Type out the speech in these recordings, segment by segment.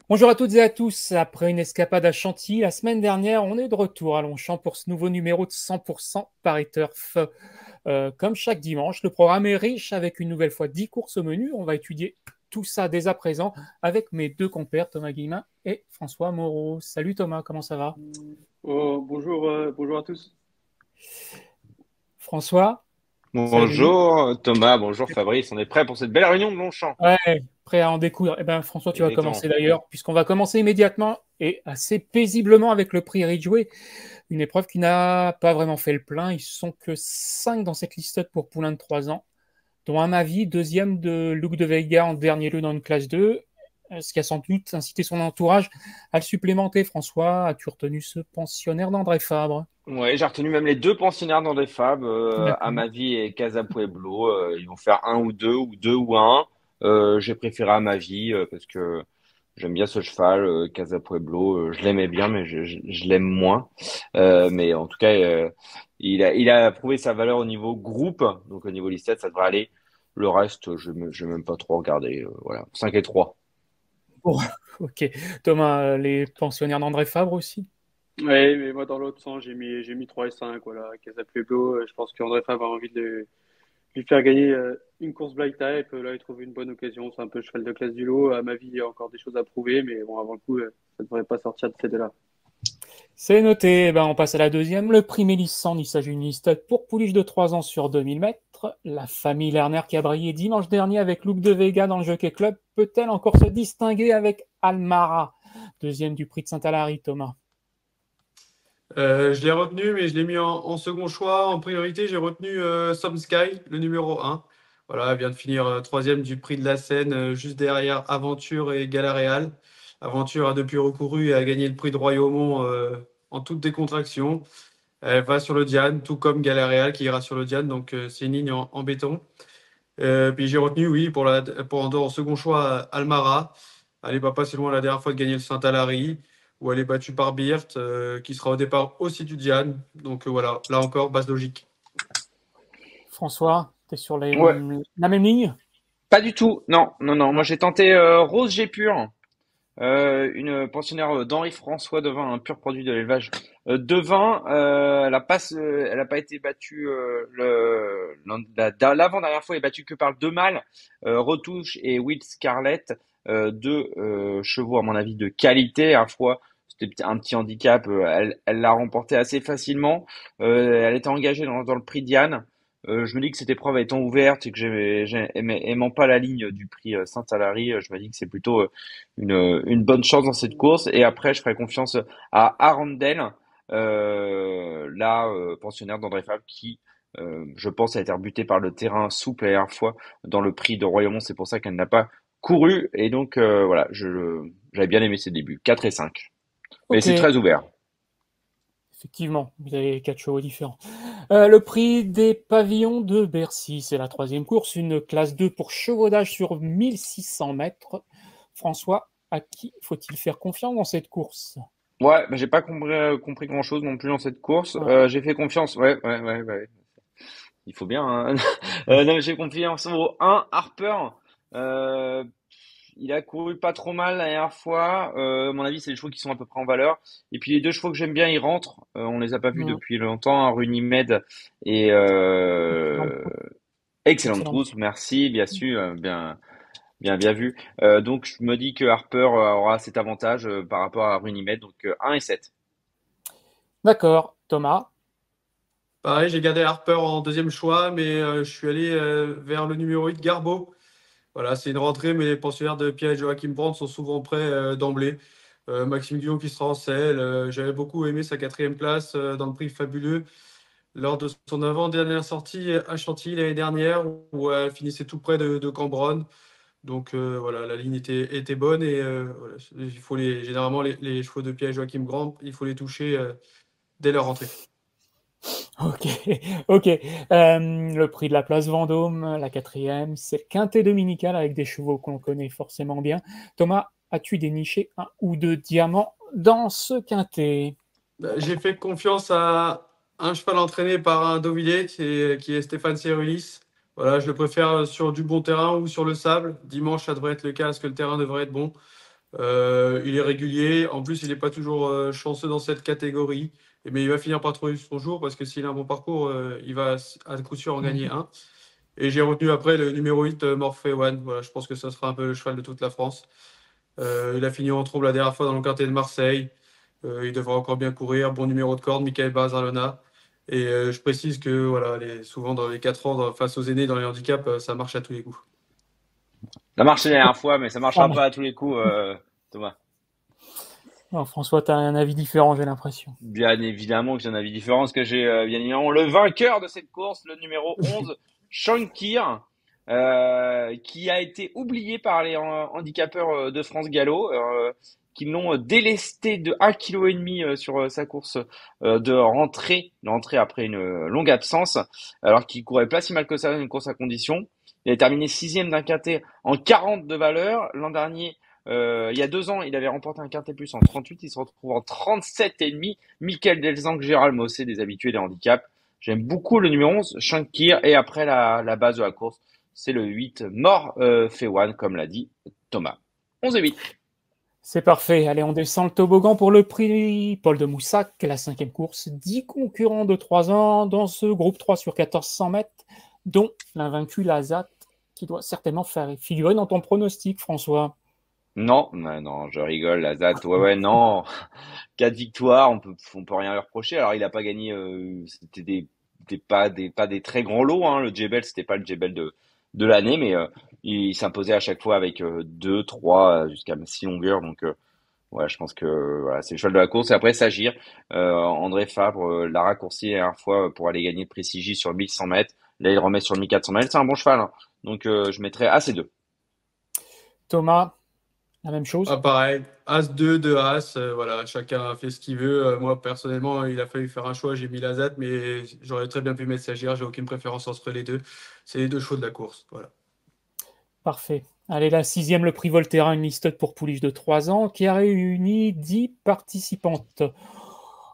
Bonjour à toutes et à tous. Après une escapade à Chantilly, la semaine dernière, on est de retour à Longchamp pour ce nouveau numéro de 100% Paris Turf. Comme chaque dimanche, le programme est riche avec une nouvelle fois 10 courses au menu. On va étudier tout ça dès à présent avec mes deux compères, Thomas Guillemin et François Moreau. Salut Thomas, comment ça va? Oh, bonjour, bonjour à tous. François, salut. Bonjour Thomas, bonjour Fabrice, on est prêt pour cette belle réunion de Longchamp. Ouais, prêt à en découdre. Eh ben, François, tu vas Exactement. commencer d'ailleurs, puisqu'on va commencer immédiatement et assez paisiblement avec le prix Ridgeway. Une épreuve qui n'a pas vraiment fait le plein. Ils sont que 5 dans cette liste pour Poulain de 3 ans, dont un Mavi, deuxième de Luc de Veiga en dernier lieu dans une classe 2, ce qui a sans doute incité son entourage à le supplémenter. François, as-tu retenu ce pensionnaire d'André Fabre? Ouais, j'ai retenu même les deux pensionnaires d'André Fab, D'accord. Amavi et Casa Pueblo. Ils vont faire un ou deux ou un. J'ai préféré Amavi parce que j'aime bien ce cheval. Casa Pueblo, je l'aimais bien, mais je l'aime moins. Mais en tout cas, il a prouvé sa valeur au niveau groupe, donc au niveau listed, ça devrait aller. Le reste, je vais même pas trop regarder. Voilà, 5 et 3. Bon, ok. Thomas, les pensionnaires d'André Fabre aussi? Oui, mais moi dans l'autre sens, j'ai mis 3 et 5, voilà. Casa Pueblo, je pense qu'André Favre a envie de lui faire gagner une course Black Type. Là, il trouve une bonne occasion. C'est un peu le cheval de classe du lot. À ma vie, il y a encore des choses à prouver, mais bon, avant le coup, ça ne devrait pas sortir de ces deux-là. C'est noté. Eh ben, on passe à la deuxième. Le prix Mélissande, il s'agit d'une liste pour pouliche de 3 ans sur 2000 mètres. La famille Lerner qui a brillé dimanche dernier avec Luc de Vega dans le Jockey Club peut-elle encore se distinguer avec Almara, deuxième du prix de Saint-Alary, Thomas? Je l'ai retenu, mais je l'ai mis en second choix. En priorité, j'ai retenu Some Sky, le numéro un. Voilà, elle vient de finir troisième du prix de la Seine, juste derrière Aventure et Galaréal. Aventure a depuis recouru et a gagné le prix de Royaumont en toute décontraction. Elle va sur le Diane, tout comme Galaréal qui ira sur le Diane, donc c'est une ligne en béton. Puis j'ai retenu, oui, en second choix, Almara. Elle n'est pas passée loin la dernière fois de gagner le Saint-Alary, où elle est battue par Birt, qui sera au départ aussi du Diane. Donc voilà, là encore, base logique. François, tu es sur Ouais, la même ligne? pas du tout. Non, non, non. Moi, Ah, j'ai tenté Rose Gépure. Une pensionnaire d'Henri François Devin, un pur produit de l'élevage Devin. Elle a pas été battue l'avant-dernière fois, elle est battue que par deux mâles, Retouche et Will Scarlett, deux chevaux à mon avis de qualité. À la fois, c'était un petit handicap, elle l'a remporté assez facilement. Elle était engagée dans le prix Diane. Je me dis que cette épreuve étant ouverte et que aimant pas la ligne du prix Saint-Alary, je me dis que c'est plutôt une bonne chance dans cette course. Et après, je ferai confiance à Arundel, la pensionnaire d'André Fabre, qui, je pense, a été rebutée par le terrain souple la dernière fois dans le prix de Royaumont. C'est pour ça qu'elle n'a pas couru. Et donc, voilà, j'avais bien aimé ses débuts. 4 et 5. Mais ok, c'est très ouvert. effectivement, vous avez 4 chevaux différents. Le prix des pavillons de Bercy, c'est la troisième course, une classe 2 pour chevaudage sur 1600 mètres. François, à qui faut-il faire confiance dans cette course? Ouais, bah, j'ai pas compris grand-chose non plus dans cette course. Ah, J'ai fait confiance. Ouais, ouais, ouais, ouais. Il faut bien, hein. Non, mais j'ai confiance au un Harper. Euh, Il a couru pas trop mal la dernière fois. À mon avis, c'est les chevaux qui sont à peu près en valeur. Et puis les deux chevaux que j'aime bien, ils rentrent. On les a pas vus hmm, depuis longtemps, hein, Runnymede et excellente, Excellente excellente. Trousse. Merci, bien sûr, bien vu. Donc je me dis que Harper aura cet avantage par rapport à Runnymede. Donc 1 et 7. D'accord, Thomas. Pareil, j'ai gardé Harper en deuxième choix, mais je suis allé vers le numéro 8, Garbo. Voilà, c'est une rentrée, mais les pensionnaires de Pierre et Joachim Brandt sont souvent prêts d'emblée. Maxime Guillaume qui sera en selle. J'avais beaucoup aimé sa quatrième place dans le prix Fabuleux lors de son avant-dernière sortie à Chantilly l'année dernière, où elle finissait tout près de Cambronne. Donc voilà, la ligne était bonne et voilà, il faut généralement les chevaux de Pierre et Joachim Brandt, il faut les toucher dès leur rentrée. Ok, ok. Le prix de la place Vendôme, la quatrième, c'est le quintet dominical avec des chevaux qu'on connaît forcément bien. Thomas, as-tu déniché un ou deux diamants dans ce quintet? Bah, j'ai fait confiance à un cheval entraîné par un Deauvillé qui est Stéphane Cerulis. Voilà, je le préfère sur du bon terrain ou sur le sable. Dimanche, ça devrait être le cas parce que le terrain devrait être bon. Il est régulier. En plus, il n'est pas toujours chanceux dans cette catégorie. Mais il va finir par trouver son jour parce que s'il a un bon parcours, il va à coup sûr en gagner un. Et j'ai retenu après le numéro 8, Morphe One. Voilà, je pense que ça sera un peu le cheval de toute la France. Il a fini en trouble la dernière fois dans le quartier de Marseille. Il devra encore bien courir. Bon numéro de corde, Michael Barzalona. Et je précise que voilà, souvent dans les 4 ans, face aux aînés dans les handicaps, ça marche à tous les coups. Ça a marché la dernière fois, mais ça marchera Ah, pas à tous les coups, Thomas. Alors, François, tu as un avis différent, j'ai l'impression. Bien évidemment que j'ai un avis différent, parce que j'ai bien évidemment le vainqueur de cette course, le numéro 11, Shankir, qui a été oublié par les handicapeurs de France Gallo, qui l'ont délesté de 1,5 kg sur sa course de rentrée après une longue absence, alors qu'il courait pas si mal que ça dans une course à condition. Il a terminé 6e d'un quintet en 40 de valeur. L'an dernier, il y a 2 ans, il avait remporté un quintet plus en 38. Il se retrouve en 37,5. Michael Delzang, Gérald Mossé, des habitués des handicaps. J'aime beaucoup le numéro 11, Shankir. Et après la base de la course, c'est le 8, Fewan, comme l'a dit Thomas. 11 et 8. C'est parfait. Allez, on descend le toboggan pour le prix Paul de Moussac, la 5e course. 10 concurrents de 3 ans dans ce groupe 3 sur 1400 mètres, dont l'invaincu Lazat, qui doit certainement faire figurer dans ton pronostic, François. Non, non, je rigole, Lazat. Ouais, non. 4 victoires, on peut rien lui reprocher. Alors, il a pas gagné, c'était pas des très grands lots, hein. Le Jebel, c'était pas le Jebel de l'année, mais il s'imposait à chaque fois avec 2, 3, jusqu'à 6 longueurs. Donc, ouais, je pense que voilà, c'est le cheval de la course. Et après, Sagir, André Fabre l'a raccourci la dernière fois pour aller gagner le Prix sur 1100 mètres. Là, il remet sur 1400 mètres. C'est un bon cheval, hein. Donc, je mettrai à ces deux. Thomas, la même chose. Ah, pareil, As-2 de As, voilà, chacun a fait ce qu'il veut. Moi, personnellement, il a fallu faire un choix, j'ai mis Lazat, mais j'aurais très bien pu mettre Sagir, j'ai aucune préférence entre les deux. C'est les deux chevaux de la course, voilà. Parfait. Allez, la 6e, le prix Volterra, une liste pour pouliche de 3 ans, qui a réuni 10 participantes.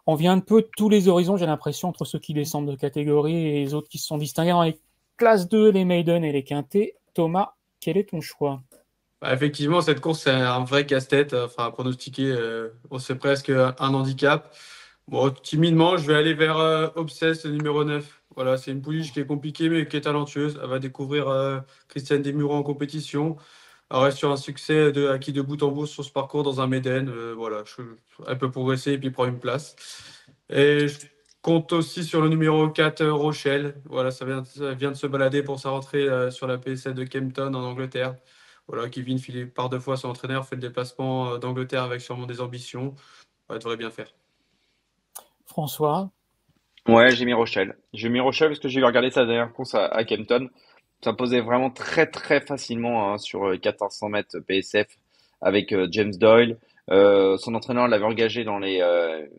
On vient un peu de tous les horizons, j'ai l'impression, entre ceux qui descendent de catégorie et les autres qui se sont distingués dans les classes 2, les maiden et les quintets. Thomas, quel est ton choix? Bah, effectivement, cette course, c'est un vrai casse-tête. Enfin, à pronostiquer, on sait presque un handicap. Bon, timidement, je vais aller vers Obsess, le numéro 9. Voilà, c'est une pouliche qui est compliquée, mais qui est talentueuse. Elle va découvrir Christiane Desmureaux en compétition. Elle reste sur un succès acquis de bout en bout sur ce parcours dans un Méden. Voilà, elle peut progresser et puis prendre une place. Et je compte aussi sur le numéro 4, Rochelle. Voilà, ça vient de se balader pour sa rentrée sur la PSL de Kempton en Angleterre. Voilà, Kevin Philippe, par 2 fois son entraîneur, fait le déplacement d'Angleterre avec sûrement des ambitions. Elle devrait bien faire. François? Ouais, j'ai mis Rochelle. J'ai mis Rochelle parce que j'ai regardé sa dernière course à Kempton. Ça posait vraiment très très facilement, hein, sur 1400 mètres PSF avec James Doyle. Son entraîneur l'avait engagé dans les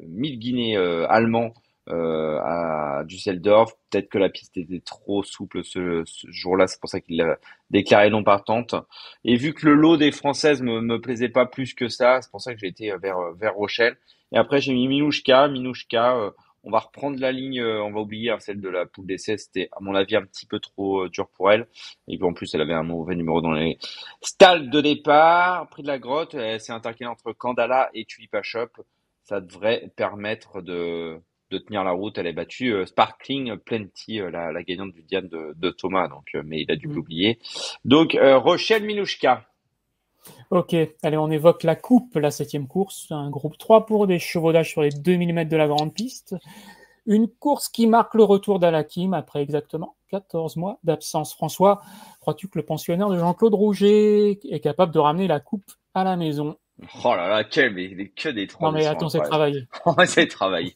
1000 guinées allemands à Düsseldorf. Peut-être que la piste était trop souple ce jour-là, c'est pour ça qu'il l'a déclaré non partante. Et vu que le lot des Françaises me plaisait pas plus que ça, c'est pour ça que j'ai été vers Rochelle. Et après j'ai mis Minouchka. On va reprendre la ligne, on va oublier, hein, celle de la poule d'essai, c'était à mon avis un petit peu trop dur pour elle. Et puis en plus elle avait un mauvais numéro dans les stalles de départ. Prix de la grotte, elle s'est intercalée entre Candala et Tulipa Shop. Ça devrait permettre de tenir la route. Elle a battu Sparkling Plenty, la gagnante du Diane de Thomas, donc, mais il a dû l'oublier. Donc Rochelle Minouchka. Ok, allez, on évoque la coupe, la 7e course, un groupe 3 pour des chevaudages sur les 2000 mètres de la grande piste. Une course qui marque le retour d'Alakim après exactement 14 mois d'absence. François, crois-tu que le pensionnaire de Jean-Claude Rouget est capable de ramener la coupe à la maison? Oh là là, mais que des Non mais transitions attends, c'est incroyables. travaillé. C'est travaillé.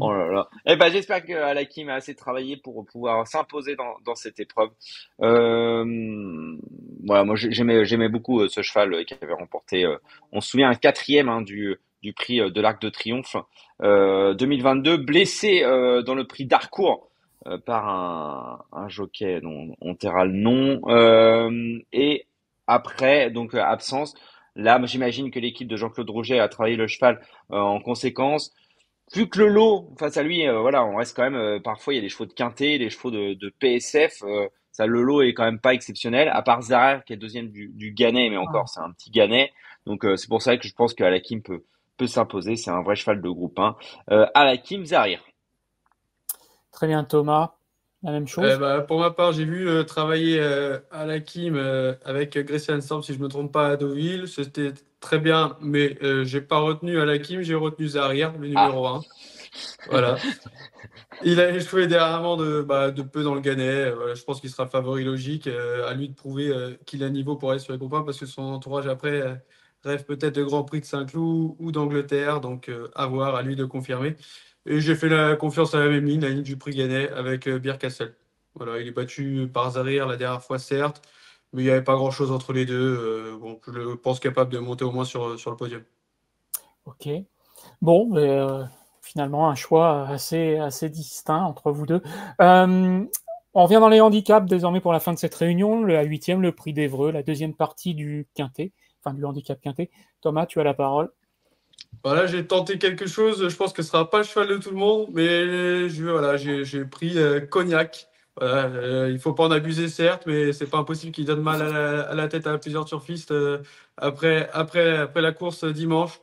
Oh là là. Eh ben, j'espère que Alakim a assez travaillé pour pouvoir s'imposer dans cette épreuve. Voilà, moi j'aimais beaucoup ce cheval qui avait remporté, on se souvient, un 4e, hein, du prix de l'Arc de Triomphe 2022, blessé dans le prix d'Harcourt par un jockey dont on taira le nom. Et après, donc absence. Là, j'imagine que l'équipe de Jean-Claude Rouget a travaillé le cheval en conséquence. Vu que le lot face à lui, voilà, on reste quand même. Parfois, il y a des chevaux de quintet, des chevaux de PSF. le lot est quand même pas exceptionnel, à part Zarer qui est deuxième du Gannet, mais encore, c'est un petit Gannet. Donc, c'est pour ça que je pense qu'Alakim peut s'imposer. C'est un vrai cheval de groupe 1. Alakim, Zarir. Très bien, Thomas. La même chose. Pour ma part, j'ai vu travailler à la Kim avec Grecian Storm, si je me trompe pas, à Deauville. C'était très bien, mais j'ai pas retenu à la Kim, j'ai retenu Zarir, le numéro 1. Voilà. Il a échoué dernièrement de peu dans le Gannet. Voilà, je pense qu'il sera favori logique. À lui de prouver qu'il a niveau pour aller sur les groupes 1 parce que son entourage après rêve peut-être de Grand Prix de Saint-Cloud ou d'Angleterre. Donc à voir, à lui de confirmer. Et j'ai fait la confiance à la même ligne, la ligne du prix Gannet avec Bierkassel. Voilà, il est battu par Zarir la dernière fois, certes, mais il n'y avait pas grand-chose entre les deux. Bon, je le pense capable de monter au moins sur le podium. Ok. Bon, finalement, un choix assez distinct entre vous deux. On revient dans les handicaps désormais pour la fin de cette réunion. La 8e, le prix d'Évreux, la deuxième partie du quintet, enfin du handicap quintet. Thomas, tu as la parole. Voilà, j'ai tenté quelque chose. Je pense que ce sera pas le cheval de tout le monde, mais j'ai pris Cognac. Voilà, il faut pas en abuser, certes, mais c'est pas impossible qu'il donne mal à la tête à plusieurs turfistes après la course dimanche.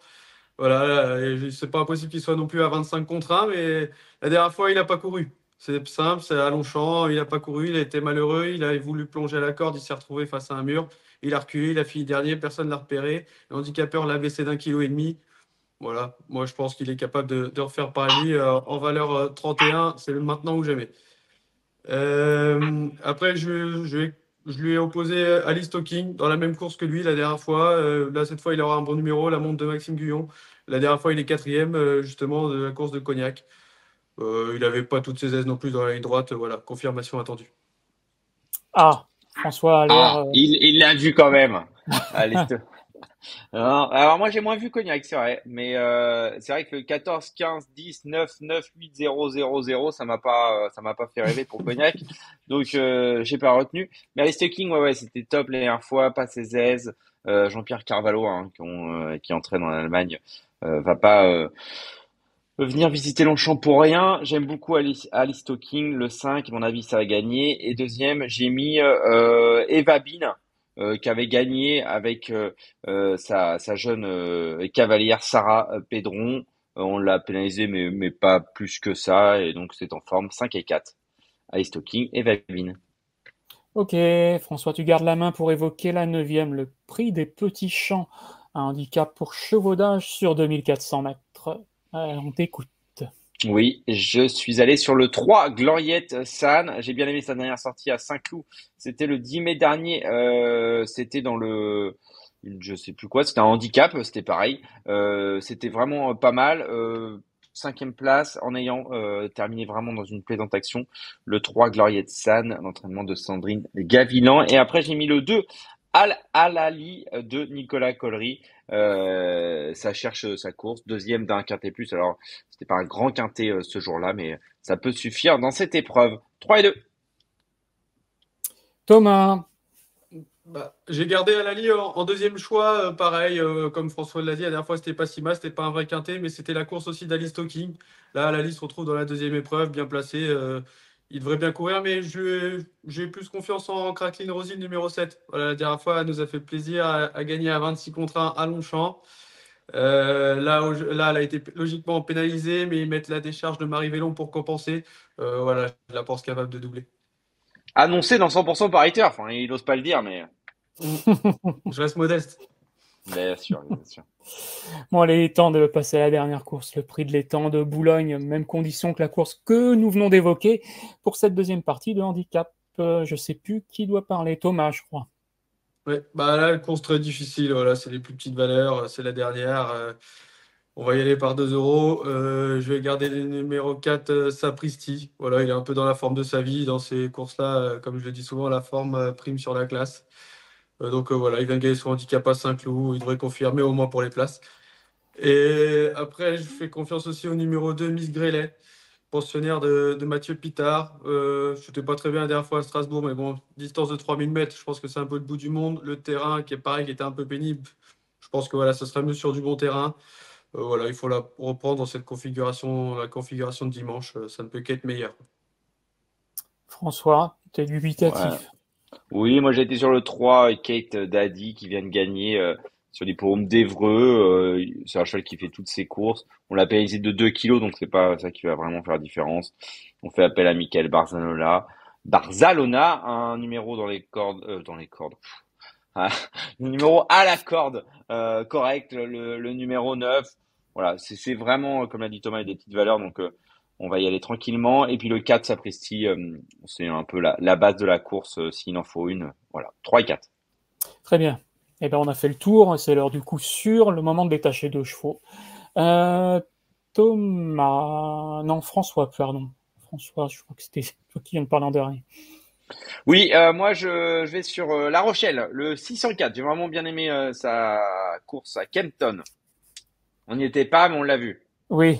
Voilà, et c'est pas impossible qu'il soit non plus à 25 contre 1, mais la dernière fois, il n'a pas couru. C'est simple, c'est à Longchamp, il n'a pas couru, il a été malheureux, il a voulu plonger à la corde, il s'est retrouvé face à un mur, il a reculé, il a fini dernier, personne ne l'a repéré. L'handicapeur l'a baissé d'1,5 kg. Voilà, moi je pense qu'il est capable de refaire pareil en valeur 31, c'est le maintenant ou jamais. Après, je lui ai opposé Alice Talking dans la même course que lui la dernière fois. Là, cette fois, il aura un bon numéro, la montre de Maxime Guyon. La dernière fois, il est quatrième, justement, de la course de Cognac. Il n'avait pas toutes ses aises non plus dans la ligne droite. Voilà, confirmation attendue. Ah, François a l'air. Il l'a vu quand même. Allez, non, alors moi j'ai moins vu Cognac, c'est vrai, mais c'est vrai que le 14, 15, 10, 9, 9, 8, 0, 0, 0, ça m'a pas fait rêver pour Cognac, donc j'ai pas retenu. Mais Alice King, ouais, c'était top la dernière fois, pas ses aises. Jean-Pierre Carvalho, hein, qui entraîne en Allemagne, va pas venir visiter Longchamp pour rien. J'aime beaucoup Alice Talking, le 5, à mon avis ça va gagner. Et deuxième, j'ai mis Eva Bin, qui avait gagné avec sa jeune cavalière Sarah Pedron. On l'a pénalisé, mais pas plus que ça, et donc c'est en forme. 5 et 4. Alice Talking, Eva Bin. Ok, François, tu gardes la main pour évoquer la 9e, le prix des petits champs, un handicap pour chevaudage sur 2400 mètres. On t'écoute. Oui, je suis allé sur le 3, Gloriette San. J'ai bien aimé sa dernière sortie à Saint-Cloud. C'était le 10 mai dernier. C'était dans je sais plus quoi, c'était un handicap, c'était pareil. C'était vraiment pas mal. 5e place en ayant terminé vraiment dans une plaisante action. Le 3, Gloriette San, l'entraînement de Sandrine Gavilan. Et après, j'ai mis le 2, Al-Alali de Nicolas Collery. Ça cherche sa course, deuxième d'un quintet plus. Alors, c'était pas un grand quintet ce jour-là, mais ça peut suffire dans cette épreuve. 3 et 2. Thomas. J'ai gardé Alali en deuxième choix, pareil, comme François l'a dit, la dernière fois c'était pas si mal, c'était pas un vrai quintet, mais c'était la course aussi d'Alice Talking. Là, Alali se retrouve dans la deuxième épreuve, bien placé, il devrait bien courir, mais j'ai plus confiance en Cracklin Rosy, le numéro 7. Voilà, la dernière fois, elle nous a fait plaisir à gagner à 26 contre 1 à Longchamp. Là, elle a été logiquement pénalisée, mais ils mettent la décharge de Marie Vélon pour compenser. Voilà, je la pense capable de doubler. Annoncé dans 100% parité, enfin, il n'ose pas le dire, mais. Je reste modeste. Bien sûr, bien sûr. Bon, il est temps de passer à la dernière course, le prix de l'étang de Boulogne, même condition que la course que nous venons d'évoquer pour cette deuxième partie de handicap. Je sais plus qui doit parler, Thomas, je crois. Ouais, là, une course très difficile, voilà, c'est les plus petites valeurs, c'est la dernière. On va y aller par 2 euros. Je vais garder le numéro 4, Sapristi. Voilà, il est un peu dans la forme de sa vie dans ces courses-là. Comme je le dis souvent, la forme prime sur la classe. Donc voilà, il vient de gagner son handicap à Saint-Cloud. Il devrait confirmer au moins pour les places. Et après, je fais confiance aussi au numéro 2, Miss Grellet, pensionnaire de Mathieu Pitard. C'était pas très bien la dernière fois à Strasbourg, mais bon, distance de 3000 mètres, je pense que c'est un peu le bout du monde. Le terrain qui est pareil, qui était un peu pénible. Je pense que voilà, ça sera mieux sur du bon terrain. Voilà, il faut la reprendre dans cette configuration, la configuration de dimanche. Ça ne peut qu'être meilleur. François, Tu es dubitatif. Ouais. Oui, moi j'ai été sur le 3, Kate Daddy qui vient de gagner sur l'hippodrome d'Évreux. C'est un cheval qui fait toutes ses courses. On l'a pénalisé de 2 kilos, donc c'est pas ça qui va vraiment faire la différence. On fait appel à Michael Barzalona, un numéro dans les cordes. Ah, le numéro à la corde, correct, le numéro 9. Voilà, c'est vraiment, comme l'a dit Thomas, il y a des petites valeurs, donc on va y aller tranquillement. Et puis le 4, Sapristi, c'est un peu la base de la course, s'il en faut une. Voilà, 3 et 4. Très bien. Eh ben, on a fait le tour. C'est l'heure du coup sûr, le moment de détacher 2 chevaux. Thomas... Non, François, pardon. François, je crois que c'était toi qui viens de parler en dernier. Oui, moi je vais sur La Rochelle, le 604. J'ai vraiment bien aimé sa course à Kempton. On n'y était pas, mais on l'a vu. Oui,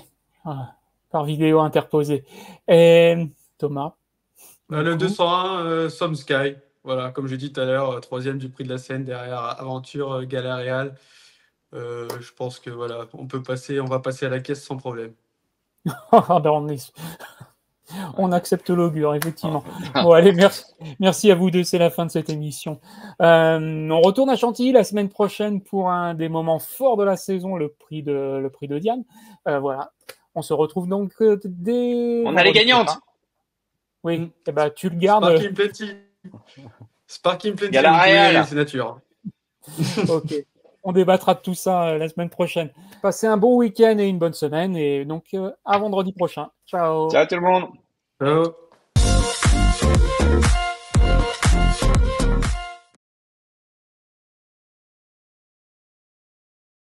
par vidéo interposée. Et Thomas, Le du coup, 201, Some Sky. Voilà, comme j'ai dit tout à l'heure, troisième du prix de la Seine derrière Aventure, Gala Real. Je pense que voilà, on va passer à la caisse sans problème. ah ben, on accepte l'augure, effectivement. Bon, allez, merci à vous deux, c'est la fin de cette émission. On retourne à Chantilly la semaine prochaine pour un des moments forts de la saison, le prix de Diane. Voilà, on se retrouve donc dès... On a les gagnantes. prochain. Oui, et ben, tu le gardes. Sparking Plenty. Sparking Plenty, Gala vous Real. pouvez, c'est nature. Ok, on débattra de tout ça la semaine prochaine. Passez un bon week-end et une bonne semaine, et donc à vendredi prochain. Ciao. Ciao tout le monde. Ciao.